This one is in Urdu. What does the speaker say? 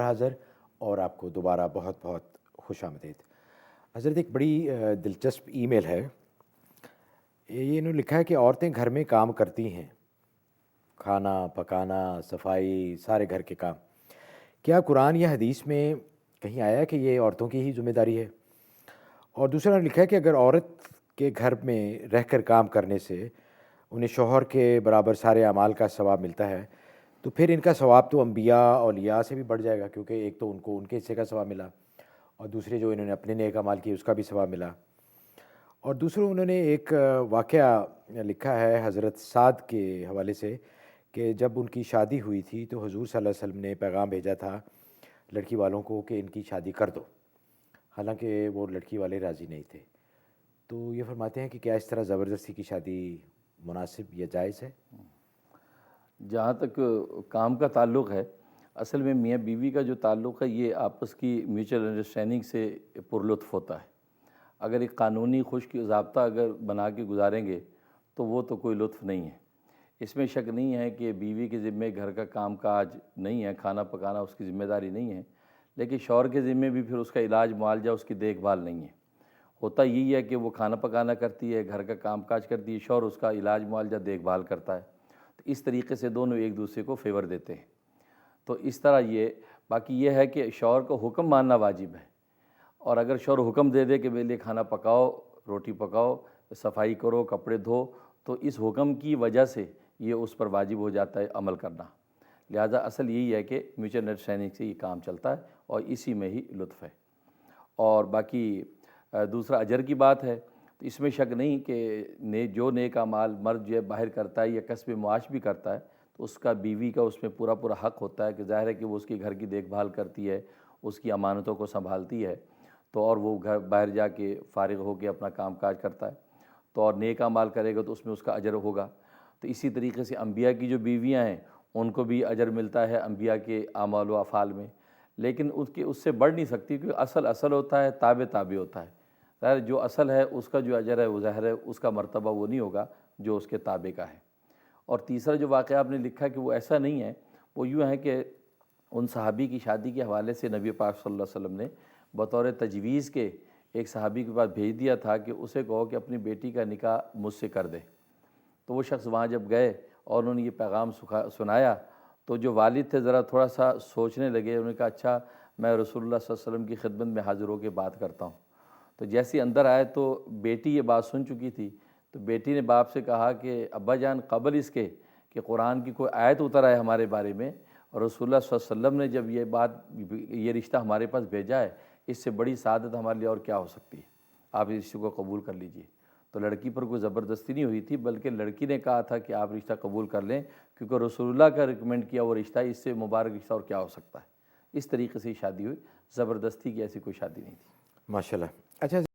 حاضر اور آپ کو دوبارہ بہت بہت خوش آمدید۔ حضرت ایک بڑی دلچسپ ای میل ہے، یہ انہوں نے لکھا ہے کہ عورتیں گھر میں کام کرتی ہیں، کھانا پکانا، صفائی، سارے گھر کے کام۔ کیا قرآن یا حدیث میں کہیں آیا کہ یہ عورتوں کی ہی ذمہ داری ہے؟ اور دوسرا انہوں نے لکھا ہے کہ اگر عورت کے گھر میں رہ کر کام کرنے سے انہیں شوہر کے برابر سارے اعمال کا ثواب ملتا ہے تو پھر ان کا ثواب تو انبیاء اولیاء سے بھی بڑھ جائے گا، کیونکہ ایک تو ان کو ان کے حصے کا ثواب ملا اور دوسرے جو انہوں نے اپنے نیک اعمال کیے اس کا بھی ثواب ملا۔ اور دوسرا انہوں نے ایک واقعہ لکھا ہے حضرت سعد کے حوالے سے کہ جب ان کی شادی ہوئی تھی تو حضور صلی اللہ علیہ وسلم نے پیغام بھیجا تھا لڑکی والوں کو کہ ان کی شادی کر دو، حالانکہ وہ لڑکی والے راضی نہیں تھے۔ تو یہ فرماتے ہیں کہ کیا اس طرح زبردستی کی شادی مناسب یا جائز ہے؟ جہاں تک کام کا تعلق ہے، اصل میں میاں بیوی کا جو تعلق ہے یہ آپس کی میوچل انڈرسٹینڈنگ سے پرلطف ہوتا ہے۔ اگر ایک قانونی خشک ضابطہ اگر بنا کے گزاریں گے تو وہ تو کوئی لطف نہیں ہے۔ اس میں شک نہیں ہے کہ بیوی کے ذمے گھر کا کام کاج نہیں ہے، کھانا پکانا اس کی ذمہ داری نہیں ہے، لیکن شوہر کے ذمے بھی پھر اس کا علاج معالجہ، اس کی دیکھ بھال نہیں ہے۔ ہوتا یہی ہے کہ وہ کھانا پکانا کرتی ہے، گھر کا کام کاج کرتی ہے، شوہر اس کا علاج معالجہ دیکھ بھال کرتا ہے۔ تو اس طریقے سے دونوں ایک دوسرے کو فیور دیتے ہیں۔ تو اس طرح یہ باقی یہ ہے کہ شوہر کو حکم ماننا واجب ہے، اور اگر شوہر حکم دے دے کہ میرے لیے کھانا پکاؤ، روٹی پکاؤ، صفائی کرو، کپڑے دھو، تو اس حکم کی وجہ سے یہ اس پر واجب ہو جاتا ہے عمل کرنا۔ لہذا اصل یہی ہے کہ میوچل انڈرسٹینڈنگ سے یہ کام چلتا ہے اور اسی میں ہی لطف ہے۔ اور باقی دوسرا اجر کی بات ہے تو اس میں شک نہیں کہ جو نیک اعمال مرد جو ہے باہر کرتا ہے یا کسب معاش بھی کرتا ہے تو اس کا بیوی کا اس میں پورا حق ہوتا ہے کہ ظاہر ہے کہ وہ اس کے گھر کی دیکھ بھال کرتی ہے، اس کی امانتوں کو سنبھالتی ہے، تو اور وہ گھر باہر جا کے فارغ ہو کے اپنا کام کاج کرتا ہے تو اور نیک اعمال کرے گا تو اس میں اس کا اجر ہوگا۔ تو اسی طریقے سے انبیاء کی جو بیویاں ہیں ان کو بھی اجر ملتا ہے انبیاء کے اعمال و افعال میں، لیکن اس سے بڑھ نہیں سکتی، کیونکہ اصل ہوتا ہے، تابع ہوتا ہے۔ ظاہر جو اصل ہے اس کا جو اجر ہے وہ ظاہر ہے اس کا مرتبہ وہ نہیں ہوگا جو اس کے تابع کا ہے۔ اور تیسرا جو واقعہ آپ نے لکھا کہ وہ ایسا نہیں ہے، وہ یوں ہے کہ ان صحابی کی شادی کے حوالے سے نبی پاک صلی اللہ علیہ وسلم نے بطور تجویز کے ایک صحابی کے پاس بھیج دیا تھا کہ اسے کہو کہ اپنی بیٹی کا نکاح مجھ سے کر دے۔ تو وہ شخص وہاں جب گئے اور انہوں نے یہ پیغام سنایا تو جو والد تھے ذرا تھوڑا سا سوچنے لگے، انہوں نے کہا اچھا میں رسول اللہ صلی اللہ علیہ وسلم کی خدمت میں حاضر ہو کے بات کرتا ہوں۔ تو جیسے اندر آئے تو بیٹی یہ بات سن چکی تھی، تو بیٹی نے باپ سے کہا کہ ابا جان قبل اس کے کہ قرآن کی کوئی آیت اتر آئے ہمارے بارے میں، اور رسول اللہ صلی اللہ علیہ وسلم نے جب یہ رشتہ ہمارے پاس بھیجا ہے، اس سے بڑی سعادت ہمارے لیے اور کیا ہو سکتی ہے، آپ اس رشتے کو قبول کر لیجئے۔ تو لڑکی پر کوئی زبردستی نہیں ہوئی تھی، بلکہ لڑکی نے کہا تھا کہ آپ رشتہ قبول کر لیں، کیونکہ رسول اللہ کا ریکمنڈ کیا وہ رشتہ، اس سے مبارک رشتہ اور کیا ہو سکتا ہے۔ اس طریقے سے شادی ہوئی، زبردستی کی ایسی کوئی شادی نہیں تھی۔ ماشاءاللہ۔ اچھا